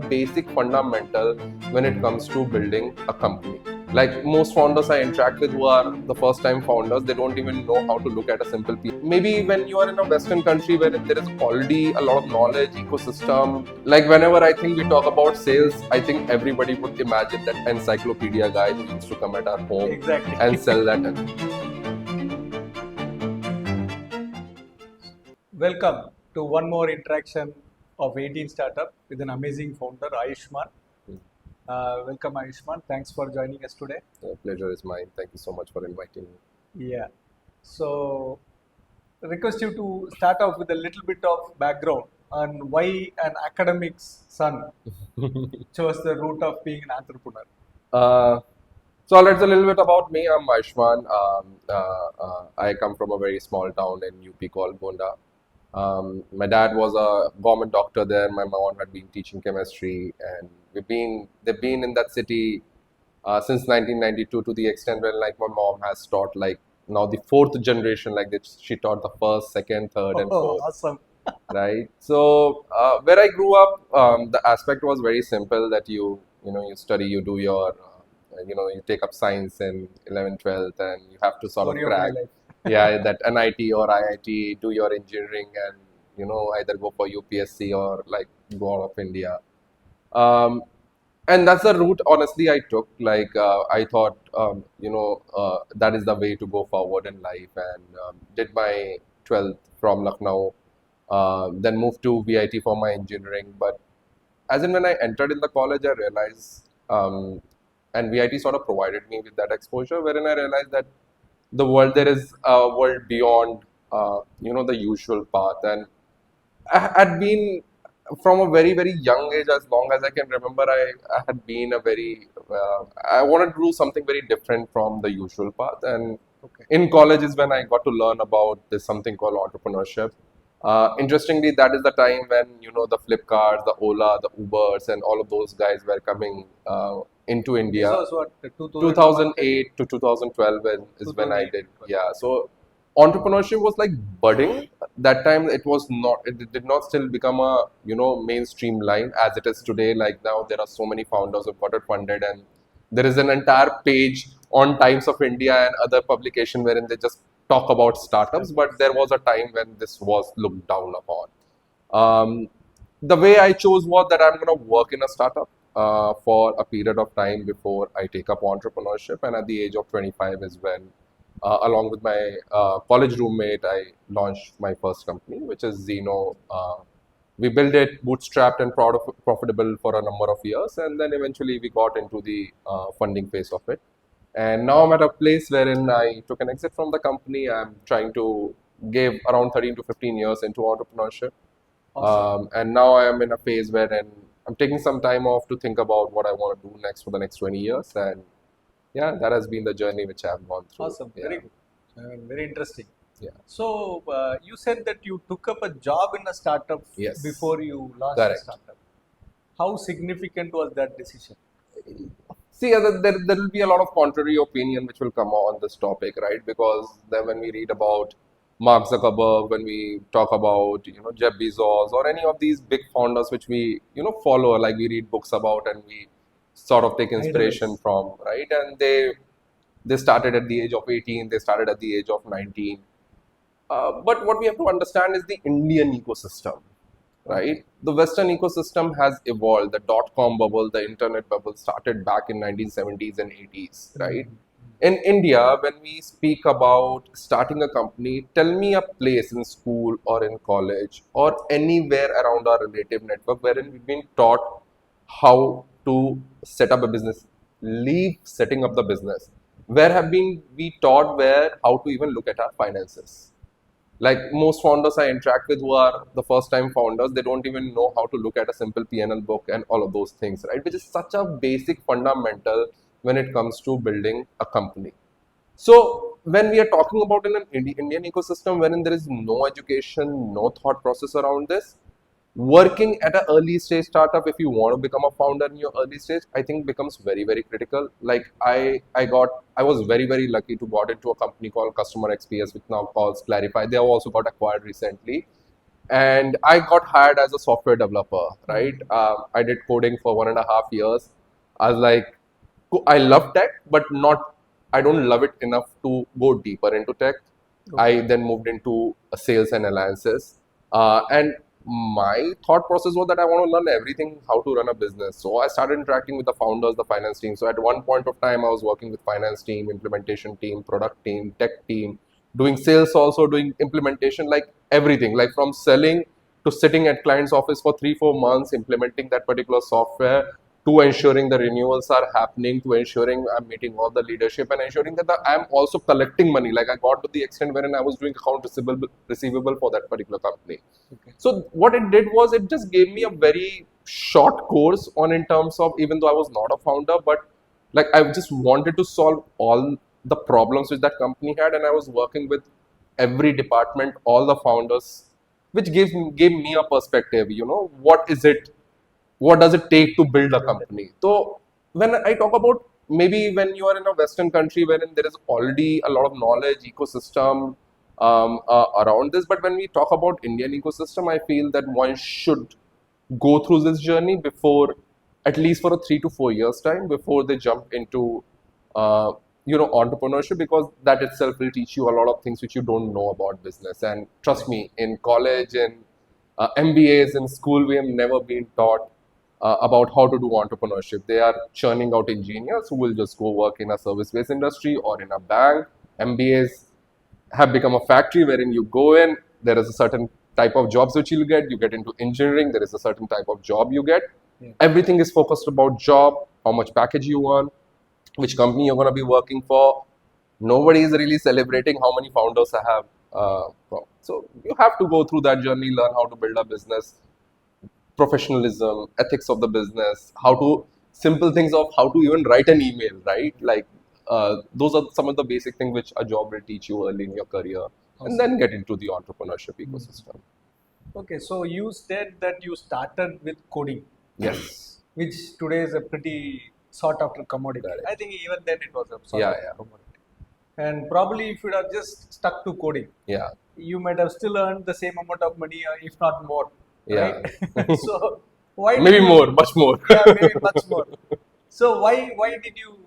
basic fundamental when it comes to building a company. Like most founders I interact with who are the first time founders, they don't even know how to look at a simple piece. Maybe when you are in a Western country where there is already a lot of knowledge, ecosystem, like whenever I think we talk about sales, I think everybody would imagine that encyclopedia guy who used to come at our home Exactly. and sell that. Welcome to one more interaction of 18 Startup with an amazing founder, Ayushmaan. Welcome, Ayushmaan. Thanks for joining us today. The pleasure is mine. Thank you so much for inviting me. Yeah. So, request you to start off with a little bit of background on why an academic's son chose the route of being an entrepreneur. So let's a little bit about me. I'm Ayushmaan. I come from a very small town in UP called Gonda. My dad was a government doctor there. My mom had been teaching chemistry, and they've been in that city since 1992 to the extent where like my mom has taught like now the fourth generation. Like she taught the first, second, third, and Oh, fourth. awesome. Right. So where I grew up, the aspect was very simple that you study, you do your you take up science in 11th, 12th, and you have to sort of Story of my crack life. yeah that NIT or IIT, do your engineering, and either go for UPSC or like go out of India. Um, and that's the route honestly I took. Like I thought that is the way to go forward in life, and did my 12th from Lucknow, then moved to VIT for my engineering. But as in when I entered in the college, I realized, and VIT sort of provided me with that exposure, wherein I realized that there is a world beyond, the usual path. And I had been from a very, very young age, as long as I can remember, I had been I wanted to do something very different from the usual path. And Okay. in college is when I got to learn about this something called entrepreneurship. Interestingly, that is the time when the Flipkarts, the Ola, the Ubers, and all of those guys were coming into This India. was what, 2001? 2008 to 2012 is when I did. Yeah, so entrepreneurship was like budding. That time it was not. It did not still become a mainstream line as it is today. Like now, there are so many founders who got it funded, and there is an entire page on Times of India and other publication wherein they just talk about startups. But there was a time when this was looked down upon. The way I chose was that I'm going to work in a startup for a period of time before I take up entrepreneurship. And at the age of 25 is when, along with my college roommate, I launched my first company, which is Zeno. We built it bootstrapped and profitable for a number of years. And then eventually we got into the funding phase of it. And now I'm at a place wherein I took an exit from the company. I'm trying to give around 13 to 15 years into entrepreneurship. Awesome. And now I am in a phase wherein I'm taking some time off to think about what I want to do next for the next 20 years. And yeah, that has been the journey which I've gone through. Awesome. Yeah. Very good. Very interesting. Yeah. So, you said that you took up a job in a startup Yes. before you launched Correct. a startup. How significant was that decision? See, there will be a lot of contrary opinion which will come on this topic, right? Because then when we read about Mark Zuckerberg, when we talk about Jeff Bezos or any of these big founders which we follow, like we read books about and we sort of take inspiration Idols. from, right? And they started at the age of 18, they started at the age of 19. But what we have to understand is the Indian ecosystem, right? The Western ecosystem has evolved. The dot-com bubble, the internet bubble started back in 1970s and 80s, right? In India, when we speak about starting a company, tell me a place in school or in college or anywhere around our relative network wherein we've been taught how to set up a business. Leave setting up the business. Where have been we taught where how to even look at our finances? Like most founders I interact with who are the first time founders, they don't even know how to look at a simple P&L book and all of those things, right? Which is such a basic fundamental when it comes to building a company. So when we are talking about in an Indian ecosystem wherein there is no education, no thought process around this, working at an early stage startup, if you want to become a founder in your early stage, I think becomes very, very critical. Like I was very, very lucky to got into a company called Customer XPS, which now calls Clarify. They have also got acquired recently. and I got hired as a software developer, right? I did coding for 1.5 years. I was like, I love tech, but not, I don't love it enough to go deeper into tech. I Okay. then moved into sales and alliances. And my thought process was that I want to learn everything how to run a business. So I started interacting with the founders, the finance team. So at one point of time, I was working with finance team, implementation team, product team, tech team, doing sales also, doing implementation, like everything, like from selling to sitting at client's office for 3 4 months implementing that particular software, to ensuring the renewals are happening, to ensuring I'm meeting all the leadership, and ensuring that I'm also collecting money. Like I got to the extent wherein I was doing account receivable for that particular company. Okay. So what it did was it just gave me a very short course on, in terms of, even though I was not a founder, but like I just wanted to solve all the problems which that company had, and I was working with every department, all the founders, which gave me a perspective. What is it? What does it take to build a company? So when I talk about, maybe when you are in a Western country wherein there is already a lot of knowledge ecosystem around this, but when we talk about Indian ecosystem, I feel that one should go through this journey before, at least for a 3 to 4 years time, before they jump into uh, entrepreneurship, because that itself will teach you a lot of things which you don't know about business. And trust Right. me, in college and MBAs in school, we have never been taught about how to do entrepreneurship. They are churning out engineers who will just go work in a service-based industry or in a bank. MBAs have become a factory wherein you go in, there is a certain type of jobs which you get into engineering, there is a certain type of job you get. Yeah. Everything is focused about job, how much package you earn, which company you're going to be working for. Nobody is really celebrating how many founders I have. So you have to go through that journey, learn how to build a business, professionalism, ethics of the business, how to, simple things of how to even write an email, right? Like those are some of the basic things which a job will teach you early in your career, and Awesome. then get into the entrepreneurship ecosystem. Okay, so you said that you started with coding, Yes, which today is a pretty sought after commodity. I correct. think even then it was a sought Yeah, after yeah, commodity. And probably if you had just stuck to coding, yeah, you might have still earned the same amount of money, if not more, right? yeah. So why did Maybe you? more, much more. Yeah, maybe much more. So why did you?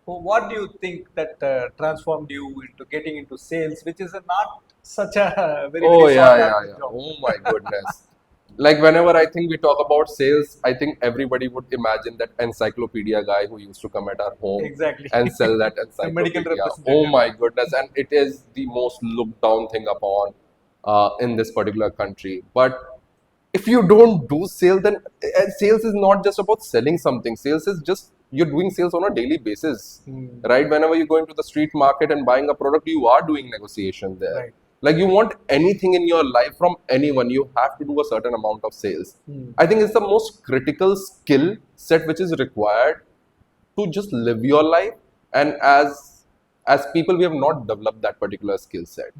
What do you think that transformed you into getting into sales, which is not such a very Oh sought yeah, yeah, after yeah. job? Oh my goodness. Like whenever I think we talk about sales, I think everybody would imagine that encyclopedia guy who used to come at our home Exactly. and sell that The medical encyclopedia. Oh representative. my goodness. And it is the most looked down thing upon in this particular country. But if you don't do sales, then sales is not just about selling something. Sales is just, you're doing sales on a daily basis, Hmm. right? Whenever you go into the street market and buying a product, you are doing negotiation there. Right. Like you want anything in your life from anyone, you have to do a certain amount of sales. Hmm. I think it's the most critical skill set which is required to just live your life. And as people, we have not developed that particular skill set.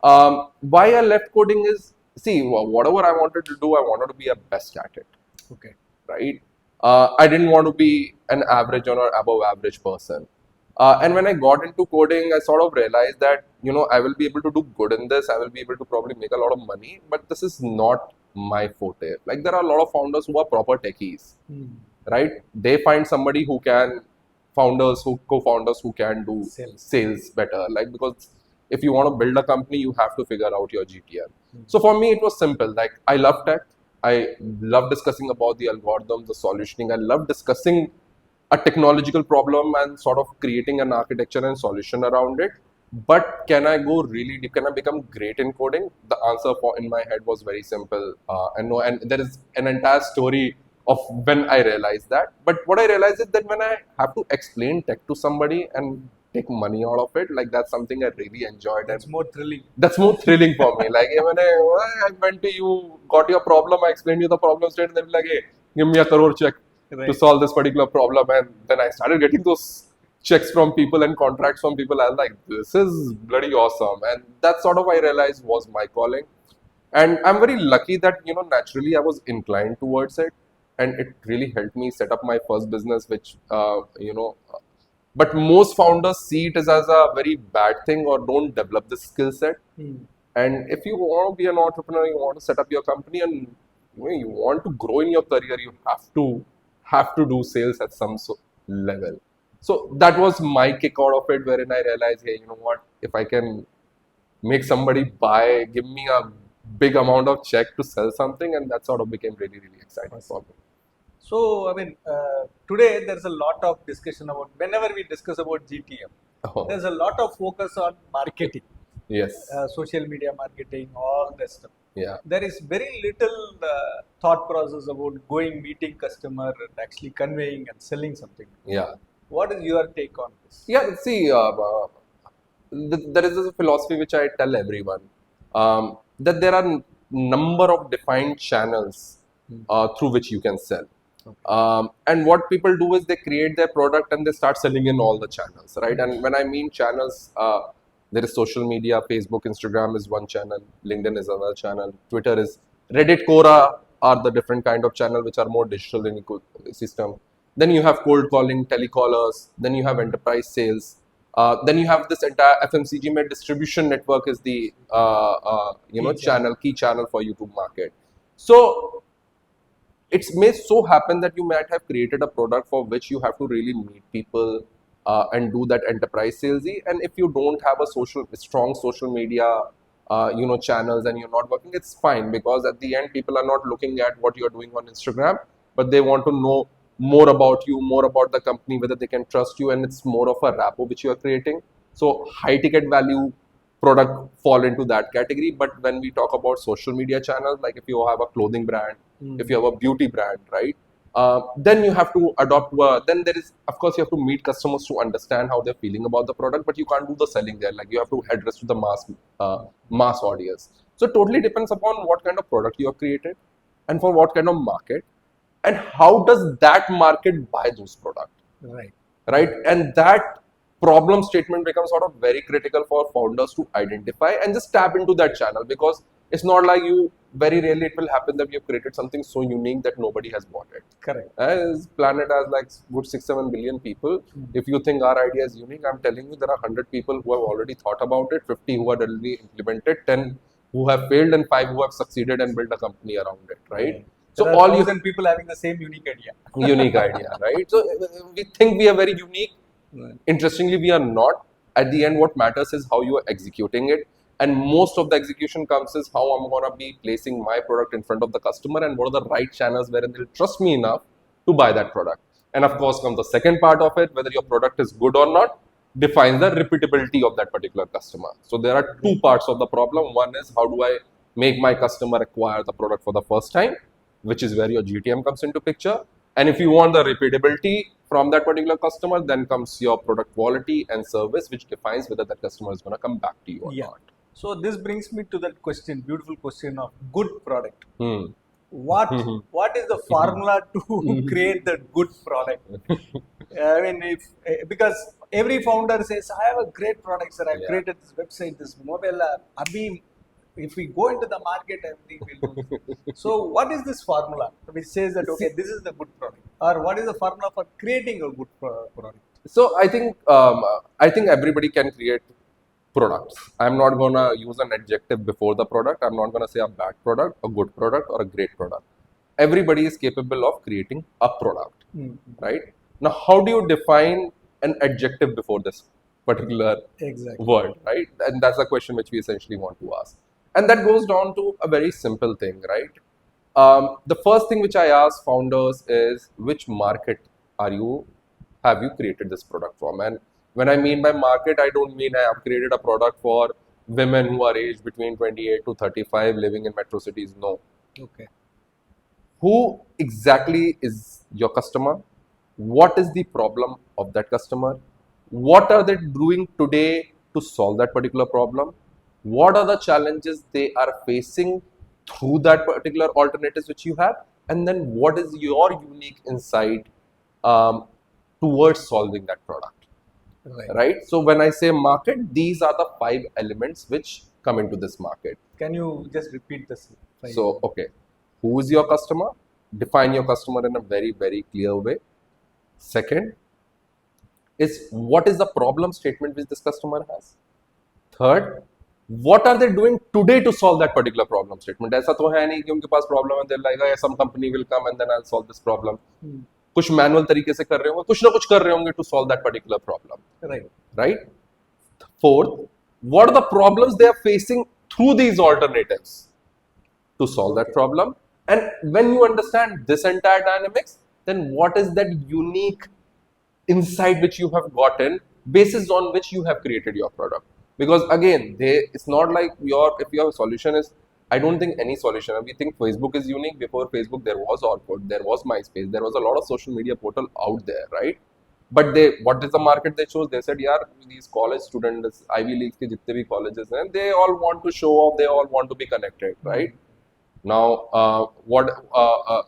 Why I left coding is, see, whatever I wanted to do, I wanted to be a best at it, Okay. right? I didn't want to be an average or above average person. And when I got into coding, I sort of realized that, I will be able to do good in this. I will be able to probably make a lot of money, but this is not my forte. Like there are a lot of founders who are proper techies, Hmm. right? They find somebody who can, co-founders who can do Sales. sales better. Like, because if you want to build a company, you have to figure out your GTM. Hmm. So for me, it was simple. Like I love tech. I love discussing about the algorithms, the solutioning. I love discussing a technological problem and sort of creating an architecture and solution around it. But can I go really deep? Can I become great in coding? The answer for in my head was very simple. And no, and there is an entire story of when I realized that. But what I realized is that when I have to explain tech to somebody and take money out of it, like that's something I really enjoyed, and That's more thrilling. that's more thrilling for me. Like when I went to you, got your problem, I explained you the problem straight, and then like, hey, give me a crore check to Right. solve this particular problem. And then I started getting those checks from people and contracts from people. I was like, this is bloody awesome. And that sort of I realized was my calling. And I'm very lucky that, naturally I was inclined towards it. And it really helped me set up my first business, which, but most founders see it as a very bad thing or don't develop the skill set. Hmm. And if you want to be an entrepreneur, you want to set up your company, and you want to grow in your career, you have to do sales at some level. So that was my kick out of it, wherein I realized, hey, you know what? If I can make somebody give me a big amount of check to sell something, and that sort of became really, really exciting for me. So, I mean, today there's a lot of discussion about, whenever we discuss about GTM, Oh, there's a lot of focus on marketing, yes. social media marketing, all that stuff. Yeah. There is very little thought process about going, meeting customer, and actually conveying and selling something. Yeah. What is your take on this? Yeah. See, there is a philosophy which I tell everyone, that there are number of defined channels through which you can sell. And what people do is they create their product and they start selling in all the channels, right? And when I mean channels, there is social media. Facebook, Instagram is one channel, LinkedIn is another channel, Twitter is, Reddit, Quora are the different kind of channel which are more digital in ecosystem. Then you have cold calling, telecallers, then you have enterprise sales, then you have this entire FMCG distribution network is the Key channel. key channel for you to market. So it may so happen that you might have created a product for which you have to really meet people and do that enterprise salesy. And if you don't have a strong social media, channels, and you're not working, it's fine, because at the end, people are not looking at what you're doing on Instagram, but they want to know more about you, more about the company, whether they can trust you, and it's more of a rapport which you are creating. So high ticket value product fall into that category. But when we talk about social media channels, like if you have a clothing brand, if you have a beauty brand, right? Then you have to adopt. Then there is, of course, you have to meet customers to understand how they're feeling about the product, but you can't do the selling there. Like you have to address to the mass audience. So it totally depends upon what kind of product you have created, and for what kind of market, and how does that market buy those products, Right. right? And that problem statement becomes sort of very critical for founders to identify and just tap into that channel, because it's not like very rarely it will happen that you've created something so unique that nobody has bought it. Correct. As planet has like good 6-7 billion people. If you think our idea is unique, I'm telling you there are 100 people who have already thought about it, 50 who have already implemented, 10 who have failed, and 5 who have succeeded and built a company around it, right? There So are all 1,000 people having the same unique idea. unique idea, right? So we think we are very unique. Right. Interestingly, we are not. At the end, what matters is how you are executing it. And most of the execution comes is how I'm going to be placing my product in front of the customer, and what are the right channels wherein they'll trust me enough to buy that product. And of course, comes the second part of it, whether your product is good or not, defines the repeatability of that particular customer. So there are two parts of the problem. One is how do I make my customer acquire the product for the first time, which is where your GTM comes into picture. And if you want the repeatability from that particular customer, then comes your product quality and service, which defines whether that customer is going to come back to you or Yeah. not. So this brings me to that question, beautiful question of good product. Hmm. What is the formula to create that good product? I mean, if because every founder says, I have a great product, sir. I've Yeah. created this website, this mobile app. Abhi, if we go into the market, everything will do. So, what is this formula which says that okay, this is the good product, or what is the formula for creating a good product? So I think everybody can create products. I'm not gonna use an adjective before the product. I'm not gonna say a bad product, a good product, or a great product. Everybody is capable of creating a product, right? Now, how do you define an adjective before this particular Exactly. word, right? And that's the question which we essentially want to ask. And that goes down to a very simple thing, right? The first thing which I ask founders is which market are you have you created this product from? And when I mean by market, I don't mean I have created a product for women who are aged between 28 to 35 living in metro cities. No. Okay. Who exactly is your customer? What is the problem of that customer? What are they doing today to solve that particular problem? What are the challenges they are facing through that particular alternatives which you have? And then what is your unique insight um, towards solving that product? Right? So when I say market, these are the 5 elements which come into this market. Can you just repeat this? So, okay, who is your customer? Define your customer in a very, very clear way. Second is what is the problem statement which this customer has. Third, what are they doing today to solve that particular problem statement? ऐसा तो है नहीं कि उनके पास problem है, they're like, some company will come and then I'll solve this problem. कुछ manual तरीके से कर रहे होंगे, कुछ ना कुछ कर रहे होंगे to solve that particular problem. Right. Right? Fourth, what are the problems they are facing through these alternatives to solve that problem? And when you understand this entire dynamics, then what is that unique insight which you have gotten, basis on which you have created your product? Because again, it's not like if your solution is, I don't think any solution. We think Facebook is unique. Before Facebook, there was Orkut, there was MySpace, there was a lot of social media portal out there, right? But what is the market they chose? They said, yeah, these college students, Ivy League ke jitne bhi colleges, and they all want to show off, they all want to be connected, right? Now,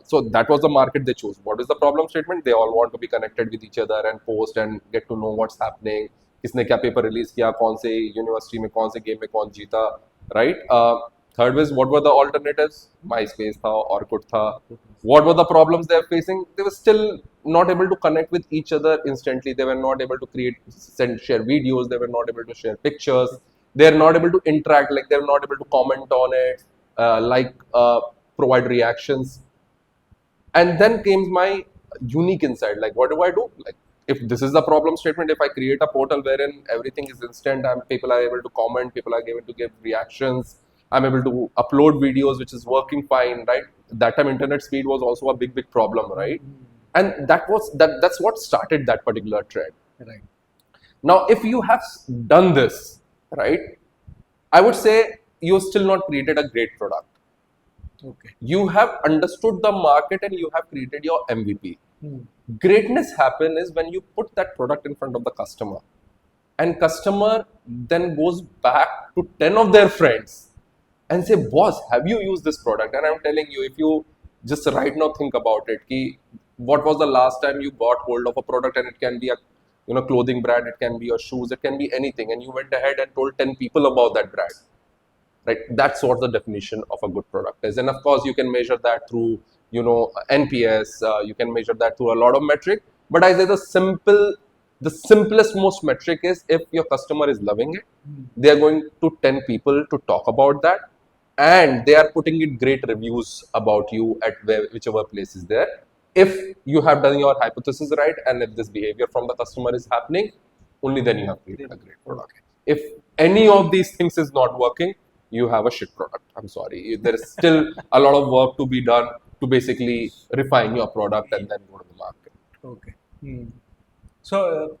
so that was the market they chose. What is the problem statement? They all want to be connected with each other and post and get to know what's happening. किसने क्या paper release किया, कौन से university में, कौन से game में कौन जीता, right? Third was, what were the alternatives? MySpace था, Orkut था. What were the problems they were facing? They were still not able to connect with each other instantly. They were not able to share videos. They were not able to share pictures. They are not able to interact. Like, they are not able to comment on it. Provide reactions. And then came my unique insight. Like, what do I do? Like, if this is the problem statement, if I create a portal wherein everything is instant, people are able to comment, people are able to give reactions, I'm able to upload videos, which is working fine, right? That time internet speed was also a big problem, right? And that's what started that particular trend. Right. Now, if you have done this, right, I would say you still not created a great product. Okay. You have understood the market and you have created your MVP. Greatness happen is when you put that product in front of the customer, and customer then goes back to 10 of their friends and say, boss, have you used this product? And I'm telling you, if you just right now think about it, what was the last time you got hold of a product? And it can be a clothing brand, it can be your shoes, it can be anything, and you went ahead and told 10 people about that brand. Right, that's what the definition of a good product is. And of course, you can measure that through NPS. You can measure that through a lot of metric. But I say the simplest most metric is, if your customer is loving it, they are going to 10 people to talk about that, and they are putting it great reviews about you at whichever place is there. If you have done your hypothesis right, and if this behavior from the customer is happening, only then you have created a great product. If any of these things is not working, you have a shit product. I'm sorry. There is still a lot of work to be done to basically refine your product and then go to the market. Okay. So,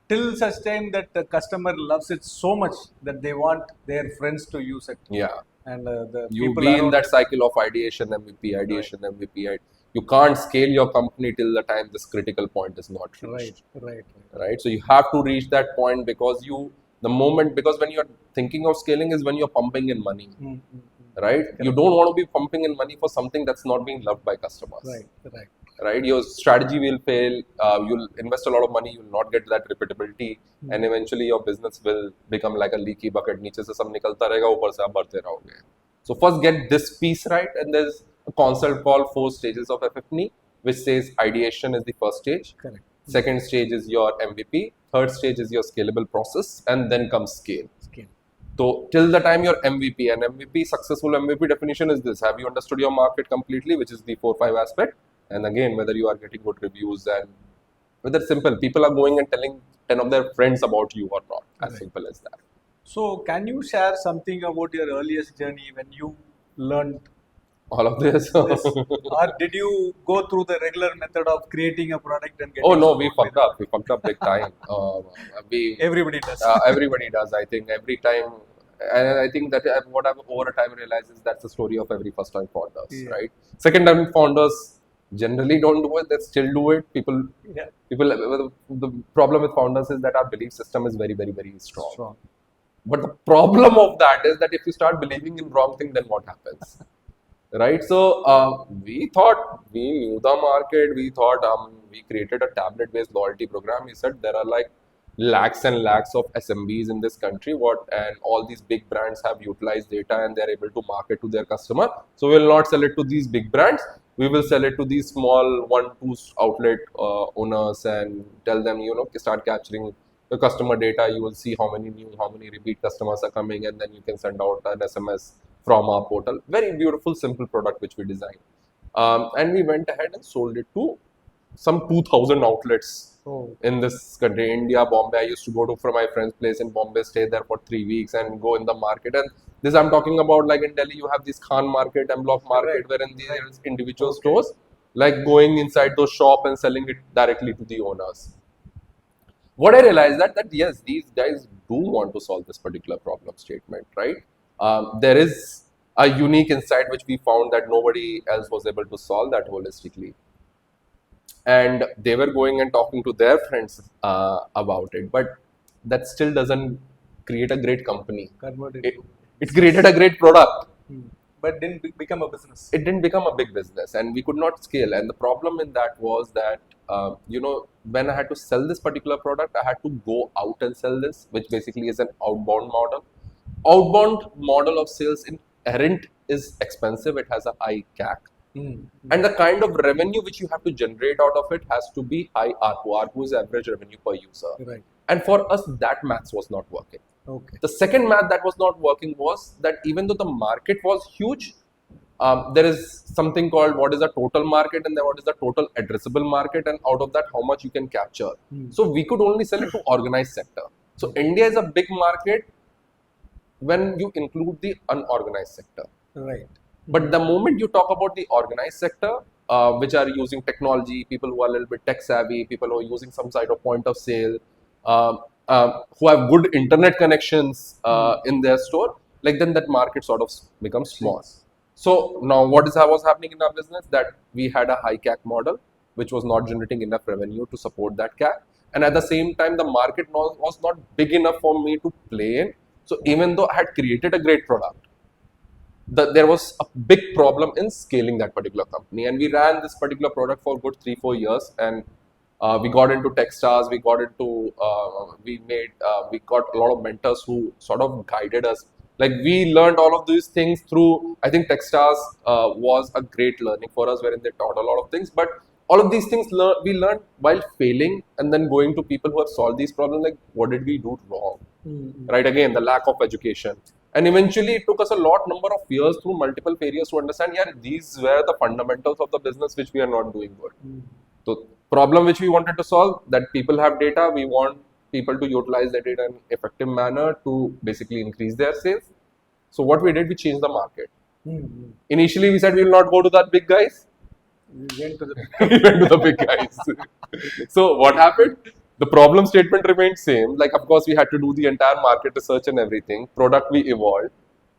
till such time that the customer loves it so much that they want their friends to use it. Yeah. And the you people be in that it. cycle of ideation, MVP, ideation, right. MVP. You can't scale your company till the time this critical point is not reached. Right. So you have to reach that point, because because when you're thinking of scaling is when you're pumping in money. Right? Correct. You don't want to be pumping in money for something that's not being loved by customers. Right? Your strategy will fail. You'll invest a lot of money. You'll not get that repeatability, and eventually your business will become like a leaky bucket. नीचे से सब निकलता रहेगा, ऊपर से आप बढ़ते रहोगे. So first get this piece right, and there's a concept called 4 stages of epiphany, which says ideation is the first stage. Correct. Second stage is your MVP. Third stage is your scalable process, and then comes scale. So till the time your MVP, and successful MVP definition is this: have you understood your market completely, which is the 4-5 aspect, and again whether you are getting good reviews, and whether simple people are going and telling 10 of their friends about you or not. As simple as that. So can you share something about your earliest journey when you learned all of this? Or did you go through the regular method of creating a product and getting? Oh no, we fucked up. We fucked up big time. Everybody does. Everybody does. I think every time, and I think that what I've over time realized is that's the story of every first time founders, right? Second time founders generally don't do it. They still do it. People. The problem with founders is that our belief system is very, very, very strong. But the problem of that is that if you start believing in wrong thing, then what happens? Right, so we thought we knew the market. We thought we created a tablet-based loyalty program. We said there are like lakhs and lakhs of SMBs in this country. And all these big brands have utilized data and they're able to market to their customer. So we'll not sell it to these big brands. We will sell it to these small 1-2 outlet owners and tell them, start capturing the customer data, you will see how many repeat customers are coming, and then you can send out an SMS from our portal. Very beautiful, simple product which we designed. And we went ahead and sold it to some 2,000 outlets Oh. in this country, India, Bombay. I used to go to from my friend's place in Bombay, stay there for 3 weeks, and go in the market. And this I'm talking about, like in Delhi, you have this Khan market, M Block market, Right. wherein there is individual Okay. stores, like going inside those shop and selling it directly to the owners. What I realized that yes, these guys do want to solve this particular problem statement, right? There is a unique insight which we found that nobody else was able to solve that holistically, and they were going and talking to their friends about it, but that still doesn't create a great company. Convert it It, to it business. created a great product. But didn't become a business. It didn't become a big business, and we could not scale. And the problem in that was that when I had to sell this particular product, I had to go out and sell this, which basically is an outbound model. Outbound model of sales inherent is expensive. It has a high CAC. And the kind of revenue which you have to generate out of it has to be high ARPU. ARPU is average revenue per user. Right. And for us, that maths was not working. Okay. The second math that was not working was that even though the market was huge, there is something called what is the total market and then what is the total addressable market, and out of that, how much you can capture. So we could only sell it to organized sector. So India is a big market when you include the unorganized sector. Right. But the moment you talk about the organized sector, which are using technology, people who are a little bit tech savvy, people who are using some sort of point of sale, who have good internet connections in their store, like then that market sort of becomes small. So now what was happening in our business? That we had a high CAC model, which was not generating enough revenue to support that CAC. And at the same time, the market was not big enough for me to play in. So even though I had created a great product, there was a big problem in scaling that particular company, and we ran this particular product for a good 3-4 years, and we got into Techstars, we got a lot of mentors who sort of guided us. Like we learned all of these things through, I think Techstars was a great learning for us, wherein they taught a lot of things, but all of these things we learned while failing and then going to people who have solved these problems, like what did we do wrong? Right, again, the lack of education. And eventually, it took us a number of years through multiple failures to understand, yeah, these were the fundamentals of the business which we are not doing good. So, problem which we wanted to solve, that people have data, we want people to utilize the data in an effective manner to basically increase their sales. So, what we did, we changed the market. Initially, we said we will not go to that big guys. We went to the We went to the big guys. So, what happened? The problem statement remained same. Like, of course, we had to do the entire market research and everything. Product we evolved.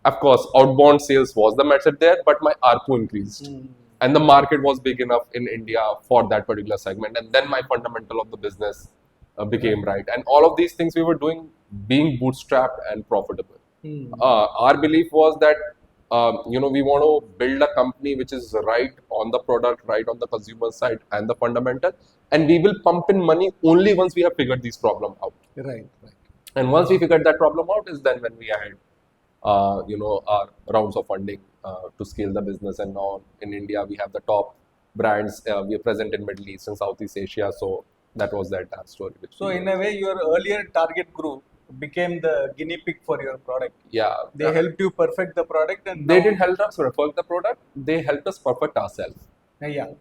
Of course, outbound sales was the method there, but my ARPU increased. And the market was big enough in India for that particular segment. And then my fundamental of the business became right. And all of these things we were doing being bootstrapped and profitable. Our belief was that we want to build a company which is right on the product, right on the consumer side and the fundamental, and we will pump in money only once we have figured these problem out. Right. And once we figured that problem out is then when we had our rounds of funding to scale the business. And now in India we have the top brands. We are present in Middle East and Southeast Asia. So that was the entire story. So in a way, your earlier target group became the guinea pig for your product. Yeah. They helped you perfect the product, and they didn't help us perfect the product. They helped us perfect ourselves. Yeah.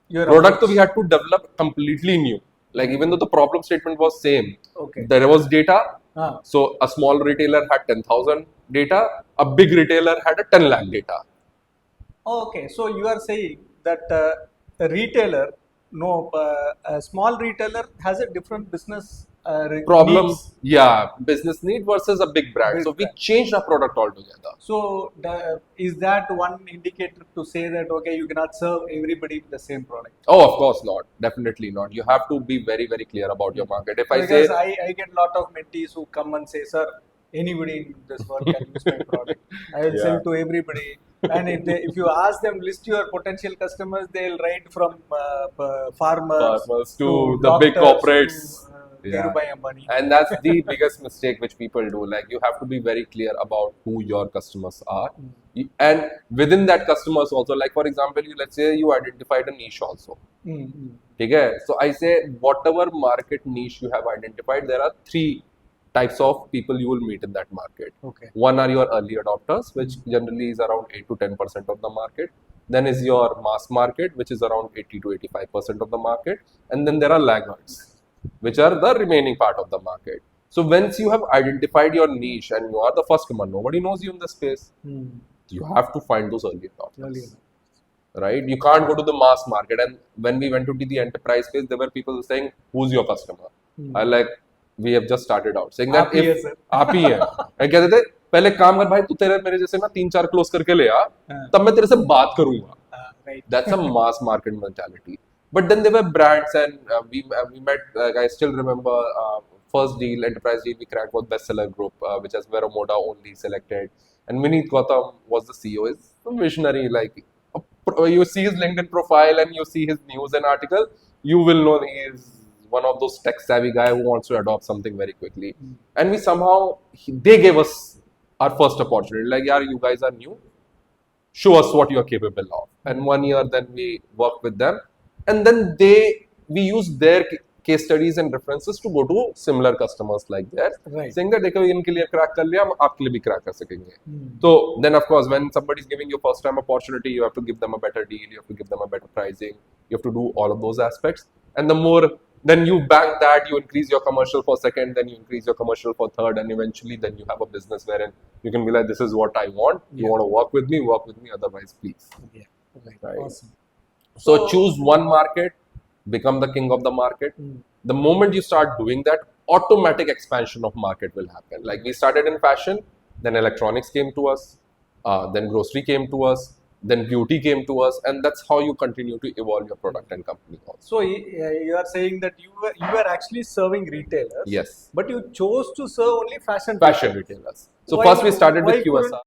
Your Product we had to develop completely new. Like even though the problem statement was same, okay, there was data. So a small retailer had 10,000 data. A big retailer had a 10 lakh data. Okay, so you are saying that a retailer, a small retailer has a different business problem. needs. Yeah, business need versus a big brand. So we changed our product altogether. So is that one indicator to say that okay, you cannot serve everybody with the same product? Oh, of course not. Definitely not. You have to be very, very clear about your market. If because I get a lot of mentees who come and say, sir, anybody in this world can use my product. I will sell to everybody. And if you ask them, list your potential customers, they'll write from farmers to the big corporates. Dhirubhai Ambani. And that's the biggest mistake which people do. Like, you have to be very clear about who your customers are. And within that customers also, like for example, let's say you identified a niche also. Okay? So I say, whatever market niche you have identified, there are three types of people you will meet in that market. Okay. One are your early adopters, which generally is around 8 to 10% of the market. Then is your mass market, which is around 80 to 85% of the market. And then there are laggards, which are the remaining part of the market. So once you have identified your niche and you are the first one, nobody knows you in the space. You have to find those early adopters. Right? You can't go to the mass market. And when we went to the enterprise space, there were people saying, "Who's your customer?" I like, we have just started out saying that आप ही है, sir. आप ही है. And कहते थे, पहले काम कर भाई, तू तेरे मेरे जैसे ना 3-4 क्लोज करके ले आ, तब मैं तेरे से बात करूंगा. Right. That's a mass market mentality. But then there were brands, and we met. I still remember first deal, enterprise deal we cracked was Bestseller Group, which has Veramoda only selected, and Vineet Gautam was the CEO. Is a visionary. Like, you see his LinkedIn profile and you see his news and article, you will know he is one of those tech savvy guy who wants to adopt something very quickly. And we somehow, they gave us our first opportunity. Like, yeah, you guys are new. Show us what you are capable of. And 1 year, then we worked with them. And then we use their case studies and references to go to similar customers like theirs. Right. Saying that, देखो इनके लिए crack कर लिया, हम आपके लिए भी crack कर सकेंगे. So then, of course, when somebody is giving you first time opportunity, you have to give them a better deal, you have to give them a better pricing, you have to do all of those aspects. And the more, then you bank that, you increase your commercial for second, then you increase your commercial for third, and eventually then you have a business wherein you can be like, this is what I want. You want to work with me, otherwise please. Yeah. Right. Awesome. So choose one market, become the king of the market. The moment you start doing that, automatic expansion of market will happen. Like, we started in fashion, then electronics came to us, then grocery came to us, then beauty came to us, and that's how you continue to evolve your product and company also. So you are saying that you were actually serving retailers. Yes. But you chose to serve only fashion Fashion retailers. So Why- first we started why with QSR.